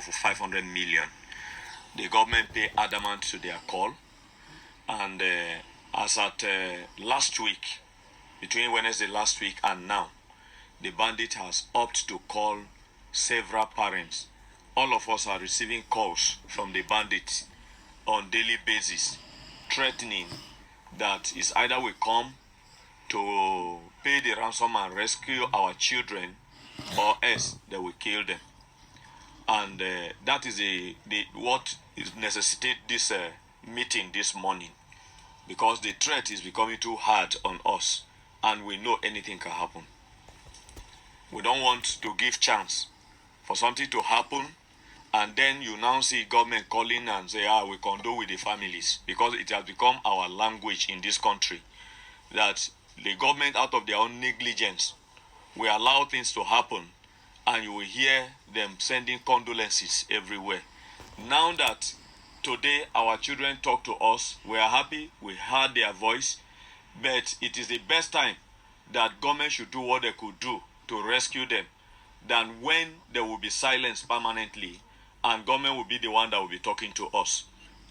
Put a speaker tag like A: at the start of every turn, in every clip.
A: for 500 million. The government pay adamant to their call, and as at last week, between Wednesday last week and now, the bandit has opted to call several parents. All of us are receiving calls from the bandit on daily basis, threatening that it's either we come to pay the ransom and rescue our children, or else they will kill them. And that is what is necessitate this meeting this morning, because the threat is becoming too hard on us, and we know anything can happen. We don't want to give chance for something to happen, and then you now see government calling and say, we condole with the families, because it has become our language in this country that the government, out of their own negligence, will allow things to happen, and you will hear them sending condolences everywhere. Now that today our children talk to us, we are happy, we heard their voice, but it is the best time that government should do what they could do to rescue them, than when they will be silenced permanently and government will be the one that will be talking to us.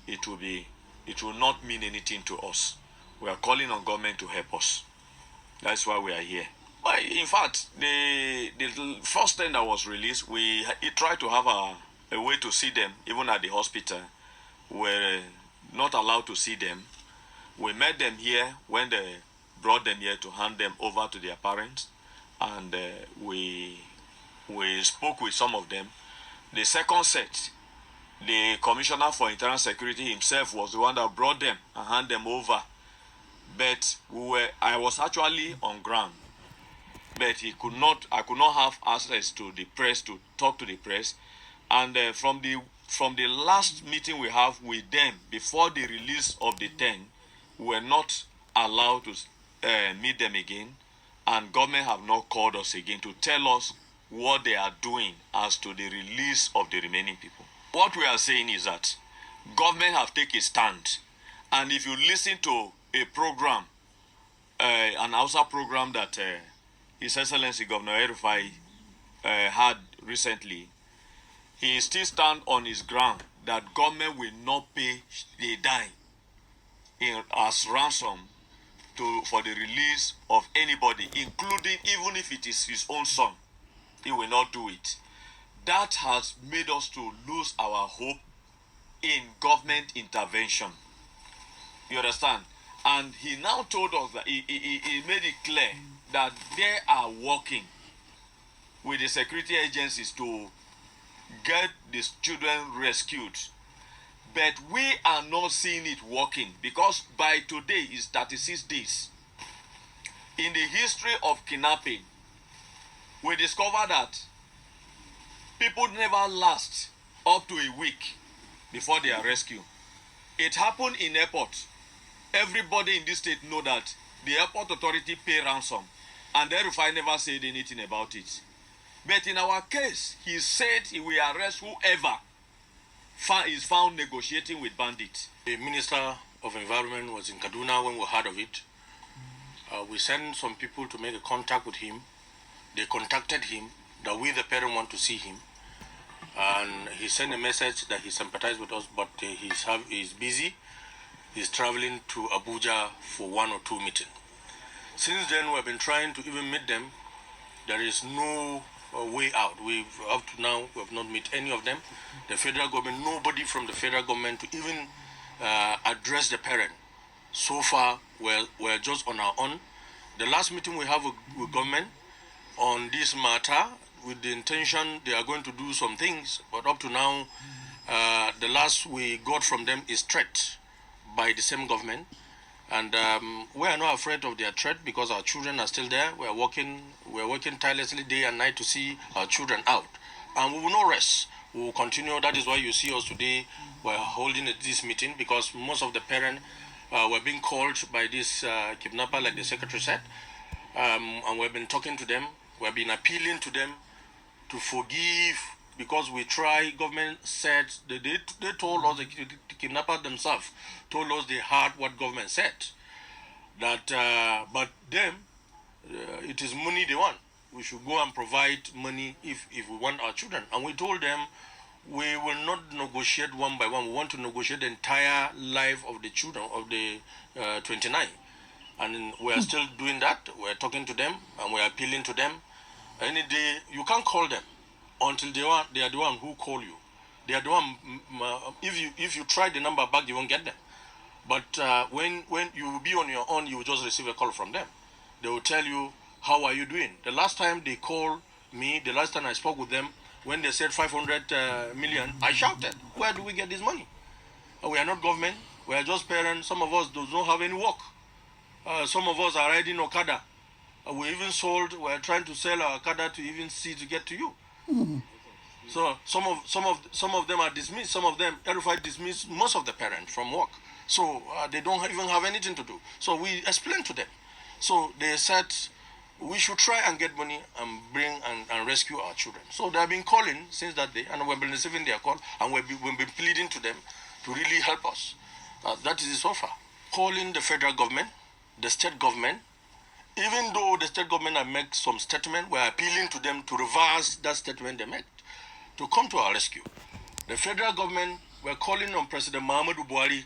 A: It will not mean anything to us. We are calling on government to help us. That's why we are here. But in fact, the first thing that was released, we tried to have a way to see them, even at the hospital. We were not allowed to see them. We met them here when they brought them here to hand them over to their parents, and we spoke with some of them. The second set, the Commissioner for Internal Security himself was the one that brought them and handed them over. But I was actually on ground, but I could not have access to the press to talk to the press. And from the last meeting we have with them before the release of the 10, we were not allowed to meet them again, and government have not called us again to tell us what they are doing as to the release of the remaining people. What we are saying is that government have taken a stand, and if you listen to a program, an Hausa program that His Excellency Governor El-Rufai had recently, he still stand on his ground that government will not pay a dime as ransom for the release of anybody, including even if it is his own son. He will not do it. That has made us to lose our hope in government intervention. You understand? And he now told us that he made it clear that they are working with the security agencies to get these children rescued. But we are not seeing it working, because by today is 36 days. In the history of kidnapping, we discover that people never last up to a week before they are rescued. It happened in airport. Everybody in this state know that the airport authority pay ransom, and the El-Rufai never said anything about it. But in our case, he said he will arrest whoever is found negotiating with bandits.
B: The Minister of Environment was in Kaduna when we heard of it. We sent some people to make a contact with him. They contacted him that we, the parent, want to see him. And he sent a message that he sympathized with us, but he's busy. He's traveling to Abuja for 1 or 2 meetings. Since then, we've been trying to even meet them. There is no way out. Up to now, we have not met any of them. The federal government, nobody from the federal government to even address the parent. So far, we're just on our own. The last meeting we have with government on this matter, with the intention they are going to do some things, but up to now, the last we got from them is threat by the same government. And we are not afraid of their threat, because our children are still there. We are working tirelessly day and night to see our children out. And we will not rest. We will continue. That is why you see us today. We're holding this meeting, because most of the parents were being called by this kidnapper, like the secretary said. And we've been talking to them. We've been appealing to them to forgive, because we try. Government said, they told us, the kidnapper themselves told us they heard what government said. That, but them, it is money they want. We should go and provide money if we want our children. And we told them we will not negotiate one by one. We want to negotiate the entire life of the children of the 29. And we are still doing that. We are talking to them and we are appealing to them. Any day, you can't call them until they are the one who call you. They are the one, if you try the number back, you won't get them. But when you will be on your own, you will just receive a call from them. They will tell you, how are you doing? The last time they called me, the last time I spoke with them, when they said 500 million, I shouted, where do we get this money? We are not government, we are just parents. Some of us don't have any work. Some of us are riding Okada. We even sold, we are trying to sell our Okada to even see to get to you. So some of them are dismissed, some of them, RFI dismissed most of the parents from work. So they don't even have anything to do. So we explained to them. So they said, we should try and get money and bring and rescue our children. So they have been calling since that day, and we've been receiving their call, and we've been pleading to them to really help us. That is it so far. Calling the federal government, the state government, even though the state government have made some statement, we're appealing to them to reverse that statement they made, to come to our rescue. The federal government, we're calling on President Muhammadu Buhari.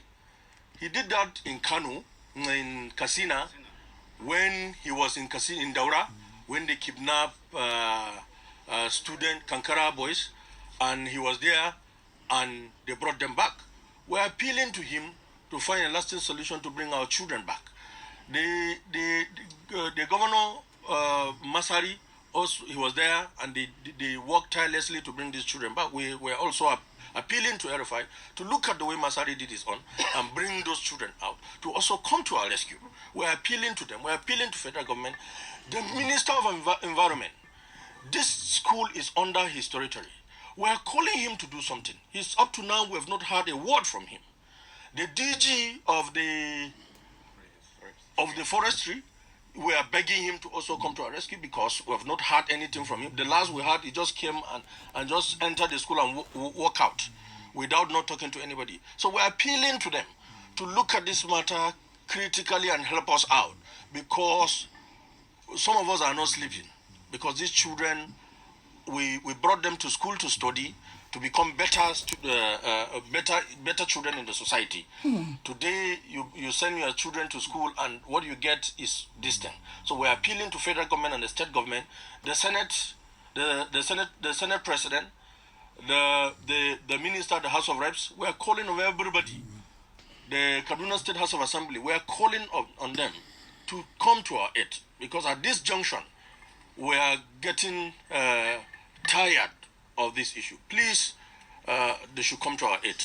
B: He did that in Kanu, in Kasina, when he was in Daura, when they kidnapped student Kankara boys, and he was there, and they brought them back. We're appealing to him to find a lasting solution to bring our children back. The governor, Masari, also, he was there, and they worked tirelessly to bring these children back. We were also appealing to RFI to look at the way Masari did his own and bring those children out, to also come to our rescue. We're appealing to them. We're appealing to federal government. The Minister of Environment, this school is under his territory. We're calling him to do something. He's up to now, we have not heard a word from him. The DG of the forestry, we are begging him to also come to our rescue because we have not heard anything from him. The last we heard, he just came and just entered the school and walk out without not talking to anybody. So we're appealing to them to look at this matter critically and help us out, because some of us are not sleeping, because these children, we brought them to school to study, to become better children in the society. Today, you send your children to school, and what you get is distant. So we're appealing to federal government and the state government, the Senate, the Senate President, the Minister, the House of Reps. We are calling on everybody. The Kaduna State House of Assembly. We are calling on them to come to our aid, because at this junction, we are getting tired of this issue. Please, they should come to our aid.